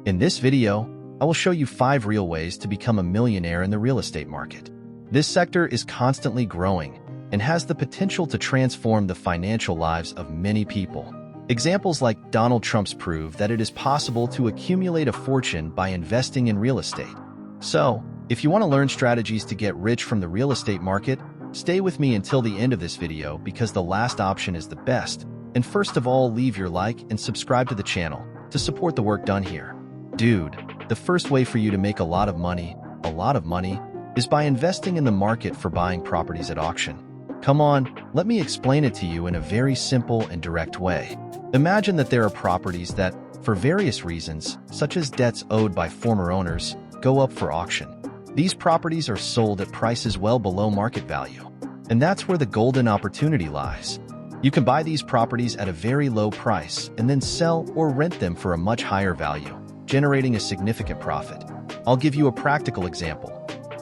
In this video, I will show you 5 real ways to become a millionaire in the real estate market. This sector is constantly growing and has the potential to transform the financial lives of many people. Examples like Donald Trump's prove that it is possible to accumulate a fortune by investing in real estate. So, if you want to learn strategies to get rich from the real estate market, stay with me until the end of this video because the last option is the best. And first of all, leave your like and subscribe to the channel to support the work done here. Dude, the first way for you to make a lot of money, is by investing in the market for buying properties at auction. Come on, let me explain it to you in a very simple and direct way. Imagine that there are properties that, for various reasons, such as debts owed by former owners, go up for auction. These properties are sold at prices well below market value. And that's where the golden opportunity lies. You can buy these properties at a very low price and then sell or rent them for a much higher value, generating a significant profit. I'll give you a practical example.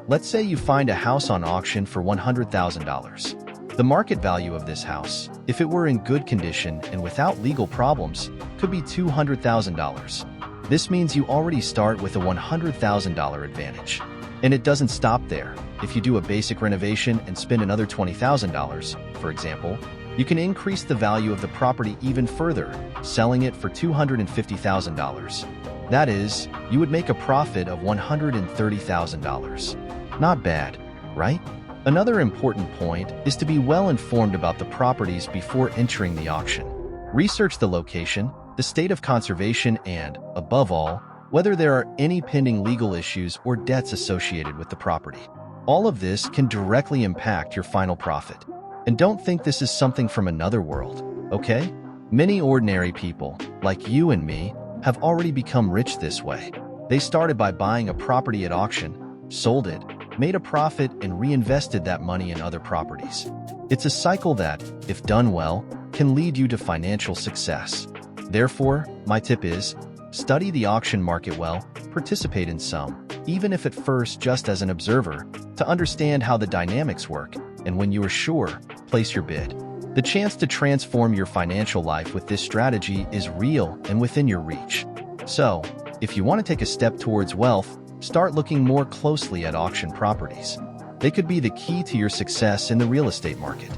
Let's say you find a house on auction for $100,000. The market value of this house, if it were in good condition and without legal problems, could be $200,000. This means you already start with a $100,000 advantage. And it doesn't stop there. If you do a basic renovation and spend another $20,000, for example, you can increase the value of the property even further, selling it for $250,000. That is, you would make a profit of $130,000. Not bad, right? Another important point is to be well informed about the properties before entering the auction. Research the location, the state of conservation, and, above all, whether there are any pending legal issues or debts associated with the property. All of this can directly impact your final profit. And don't think this is something from another world, okay? Many ordinary people, like you and me, have already become rich this way. They started by buying a property at auction, sold it, made a profit, and reinvested that money in other properties. It's a cycle that, if done well, can lead you to financial success. Therefore, my tip is, study the auction market well, participate in some, even if at first just as an observer, to understand how the dynamics work, and when you are sure, place your bid. The chance to transform your financial life with this strategy is real and within your reach. So, if you want to take a step towards wealth, start looking more closely at auction properties. They could be the key to your success in the real estate market.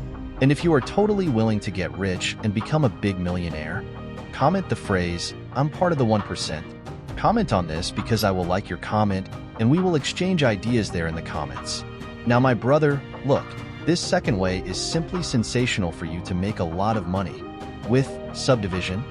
And if you are totally willing to get rich and become a big millionaire, comment the phrase, "I'm part of the 1%. Comment on this because I will like your comment and we will exchange ideas there in the comments. Now my brother, look, this second way is simply sensational for you to make a lot of money. With subdivision,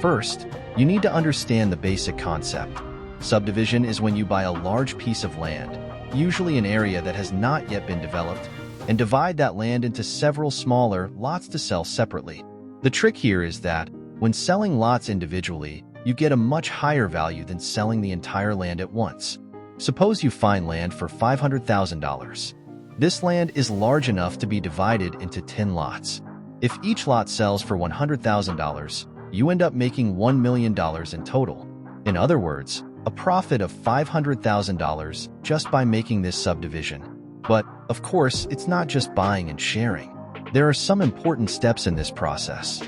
first, you need to understand the basic concept. Subdivision is when you buy a large piece of land, usually an area that has not yet been developed, and divide that land into several smaller lots to sell separately. The trick here is that, when selling lots individually, you get a much higher value than selling the entire land at once. Suppose you find land for $500,000. This land is large enough to be divided into 10 lots. If each lot sells for $100,000, you end up making $1 million in total. In other words, a profit of $500,000 just by making this subdivision. But, of course, it's not just buying and sharing. There are some important steps in this process.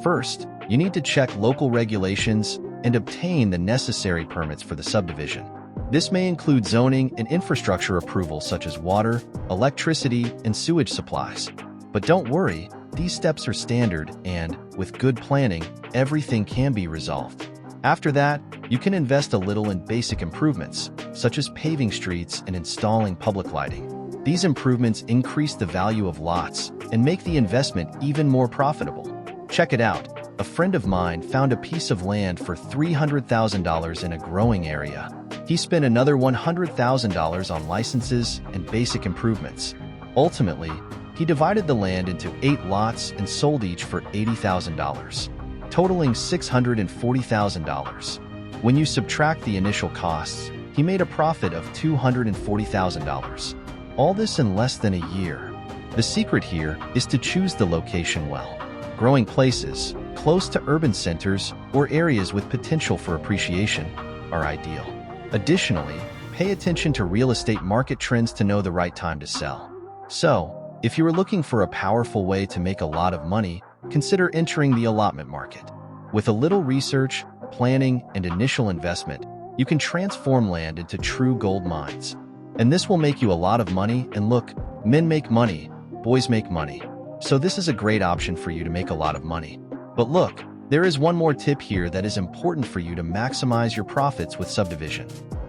First, you need to check local regulations and obtain the necessary permits for the subdivision. This may include zoning and infrastructure approvals such as water, electricity, and sewage supplies. But don't worry, these steps are standard and, with good planning, everything can be resolved. After that, you can invest a little in basic improvements, such as paving streets and installing public lighting. These improvements increase the value of lots and make the investment even more profitable. Check it out. A friend of mine found a piece of land for $300,000 in a growing area. He spent another $100,000 on licenses and basic improvements. Ultimately, he divided the land into 8 lots and sold each for $80,000, totaling $640,000. When you subtract the initial costs, he made a profit of $240,000. All this in less than a year. The secret here is to choose the location well. Growing places, close to urban centers or areas with potential for appreciation, are ideal. Additionally, pay attention to real estate market trends to know the right time to sell. So, if you are looking for a powerful way to make a lot of money, consider entering the allotment market. With a little research, planning, and initial investment, You can transform land into true gold mines. And this will make you a lot of money, and look, men make money, boys make money. So this is a great option for you to make a lot of money. But look, there is one more tip here that is important for you to maximize your profits with subdivision.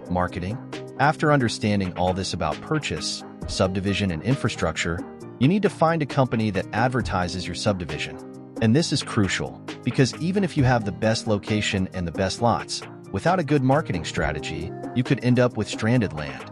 Marketing. After understanding all this about purchase, subdivision, and infrastructure, you need to find a company that advertises your subdivision. And this is crucial, because even if you have the best location and the best lots, without a good marketing strategy, you could end up with stranded land.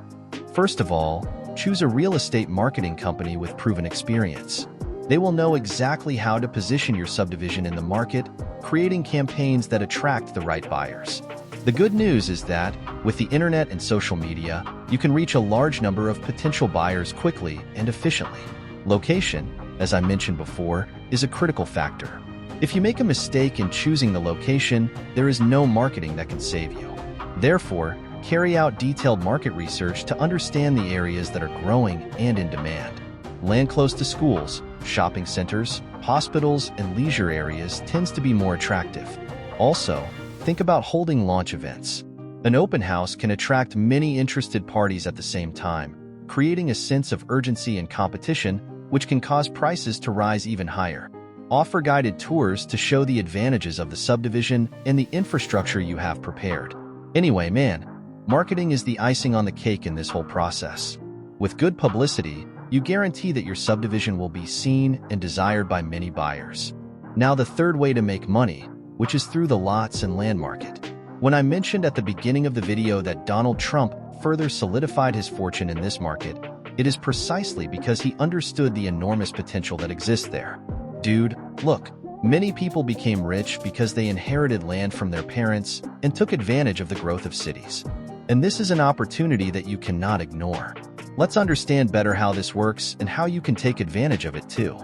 First of all, choose a real estate marketing company with proven experience. They will know exactly how to position your subdivision in the market, creating campaigns that attract the right buyers. The good news is that, with the internet and social media, you can reach a large number of potential buyers quickly and efficiently. Location, as I mentioned before, is a critical factor. If you make a mistake in choosing the location, there is no marketing that can save you. Therefore, carry out detailed market research to understand the areas that are growing and in demand. Land close to schools, shopping centers, hospitals, and leisure areas tends to be more attractive. Also, think about holding launch events. An open house can attract many interested parties at the same time, creating a sense of urgency and competition, which can cause prices to rise even higher. Offer guided tours to show the advantages of the subdivision and the infrastructure you have prepared. Anyway, man, marketing is the icing on the cake in this whole process. With good publicity, you guarantee that your subdivision will be seen and desired by many buyers. Now, the third way to make money, which is through the lots and land market. When I mentioned at the beginning of the video that Donald Trump further solidified his fortune in this market, it is precisely because he understood the enormous potential that exists there. Dude, look, many people became rich because they inherited land from their parents and took advantage of the growth of cities. And this is an opportunity that you cannot ignore. Let's understand better how this works and how you can take advantage of it too.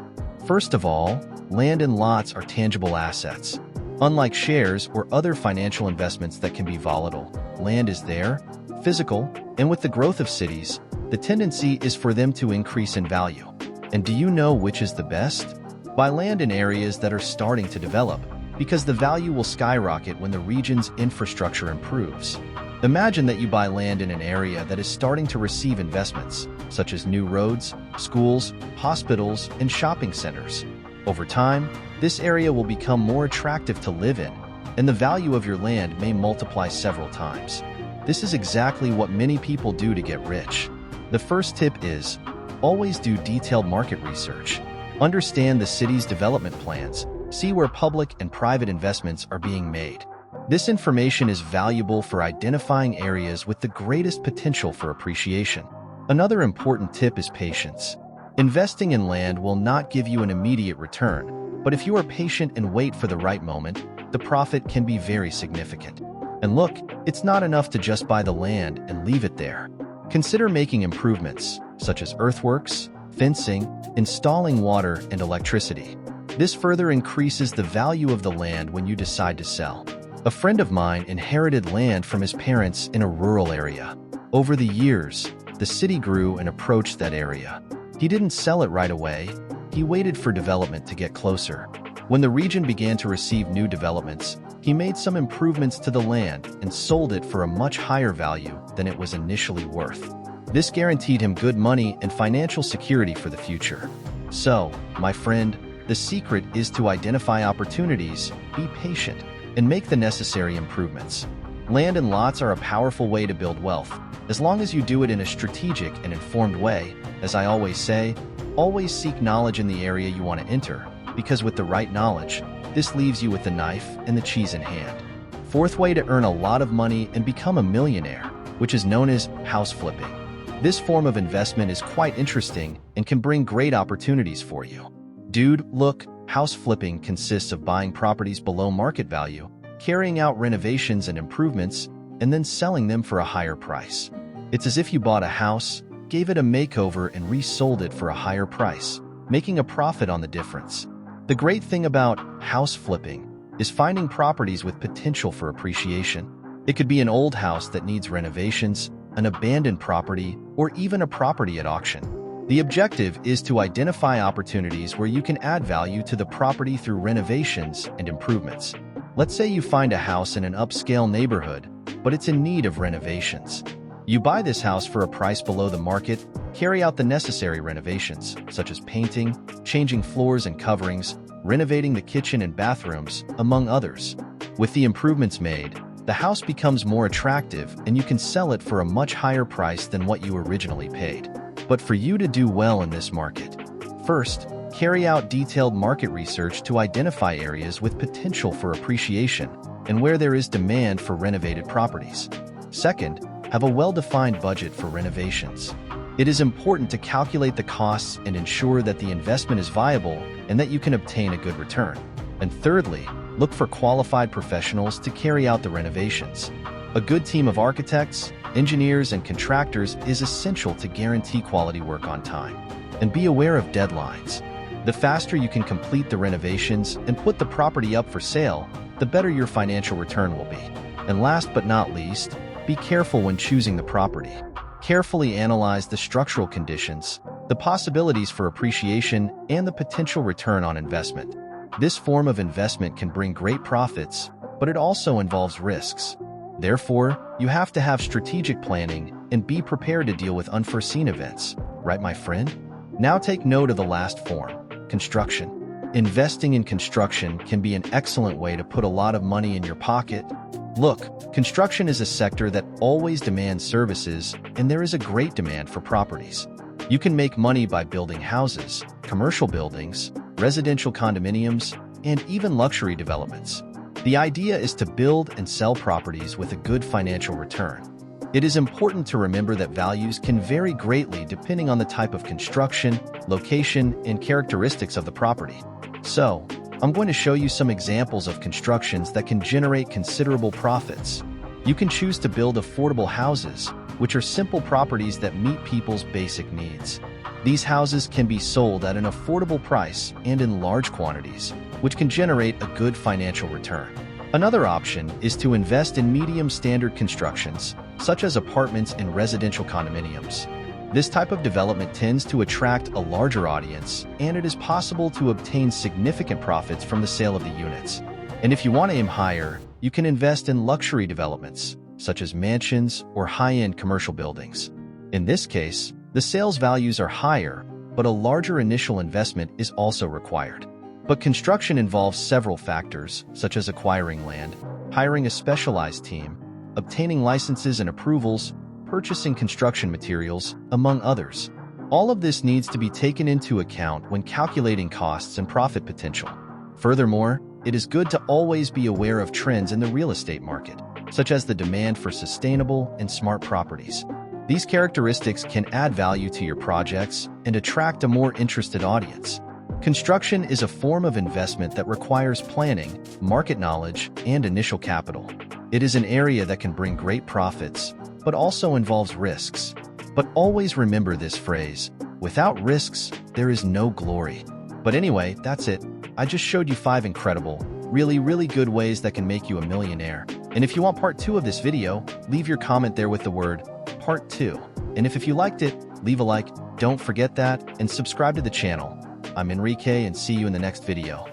First of all, land and lots are tangible assets. Unlike shares or other financial investments that can be volatile, land is there, physical, and with the growth of cities, the tendency is for them to increase in value. And do you know which is the best? Buy land in areas that are starting to develop, because the value will skyrocket when the region's infrastructure improves. Imagine that you buy land in an area that is starting to receive investments, such as new roads, schools, hospitals, and shopping centers. Over time, this area will become more attractive to live in, and the value of your land may multiply several times. This is exactly what many people do to get rich. The first tip is, always do detailed market research. Understand the city's development plans, see where public and private investments are being made. This information is valuable for identifying areas with the greatest potential for appreciation. Another important tip is patience. Investing in land will not give you an immediate return, but if you are patient and wait for the right moment, the profit can be very significant. And look, it's not enough to just buy the land and leave it there. Consider making improvements, such as earthworks, fencing, installing water and electricity. This further increases the value of the land when you decide to sell. A friend of mine inherited land from his parents in a rural area. Over the years, the city grew and approached that area. He didn't sell it right away. He waited for development to get closer. When the region began to receive new developments, he made some improvements to the land and sold it for a much higher value than it was initially worth. This guaranteed him good money and financial security for the future. So, my friend, the secret is to identify opportunities, be patient, and make the necessary improvements. Land and lots are a powerful way to build wealth, as long as you do it in a strategic and informed way. As I always say, always seek knowledge in the area you want to enter, because with the right knowledge, this leaves you with the knife and the cheese in hand. Fourth way to earn a lot of money and become a millionaire, which is known as house flipping. This form of investment is quite interesting and can bring great opportunities for you. Dude, look, house flipping consists of buying properties below market value, carrying out renovations and improvements, and then selling them for a higher price. It's as if you bought a house, gave it a makeover, and resold it for a higher price, making a profit on the difference. The great thing about house flipping is finding properties with potential for appreciation. It could be an old house that needs renovations, an abandoned property, or even a property at auction. The objective is to identify opportunities where you can add value to the property through renovations and improvements. Let's say you find a house in an upscale neighborhood, but it's in need of renovations. You buy this house for a price below the market, carry out the necessary renovations, such as painting, changing floors and coverings, renovating the kitchen and bathrooms, among others. With the improvements made, the house becomes more attractive and you can sell it for a much higher price than what you originally paid. But for you to do well in this market, first, carry out detailed market research to identify areas with potential for appreciation and where there is demand for renovated properties. Second, have a well-defined budget for renovations. It is important to calculate the costs and ensure that the investment is viable and that you can obtain a good return. And thirdly, look for qualified professionals to carry out the renovations. A good team of architects, engineers, and contractors is essential to guarantee quality work on time. And be aware of deadlines. The faster you can complete the renovations and put the property up for sale, the better your financial return will be. And last but not least, be careful when choosing the property. Carefully analyze the structural conditions, the possibilities for appreciation, and the potential return on investment. This form of investment can bring great profits, but it also involves risks. Therefore, you have to have strategic planning and be prepared to deal with unforeseen events. Right, my friend? Now take note of the last form, construction. Investing in construction can be an excellent way to put a lot of money in your pocket. Look, construction is a sector that always demands services, and there is a great demand for properties. You can make money by building houses, commercial buildings, residential condominiums, and even luxury developments. The idea is to build and sell properties with a good financial return. It is important to remember that values can vary greatly depending on the type of construction, location, and characteristics of the property. So, I'm going to show you some examples of constructions that can generate considerable profits. You can choose to build affordable houses, which are simple properties that meet people's basic needs. These houses can be sold at an affordable price and in large quantities, which can generate a good financial return. Another option is to invest in medium-standard constructions, such as apartments and residential condominiums. This type of development tends to attract a larger audience, and it is possible to obtain significant profits from the sale of the units. And if you want to aim higher, you can invest in luxury developments, such as mansions or high-end commercial buildings. In this case, the sales values are higher, but a larger initial investment is also required. But construction involves several factors, such as acquiring land, hiring a specialized team, obtaining licenses and approvals, purchasing construction materials, among others. All of this needs to be taken into account when calculating costs and profit potential. Furthermore, it is good to always be aware of trends in the real estate market, such as the demand for sustainable and smart properties. These characteristics can add value to your projects and attract a more interested audience. Construction is a form of investment that requires planning, market knowledge, and initial capital. It is an area that can bring great profits, but also involves risks. But always remember this phrase, without risks, there is no glory. But anyway, that's it. I just showed you 5 incredible, really good ways that can make you a millionaire. And if you want part 2 of this video, leave your comment there with the word part 2. And if you liked it, leave a like, don't forget that, and subscribe to the channel. I'm Enrique and see you in the next video.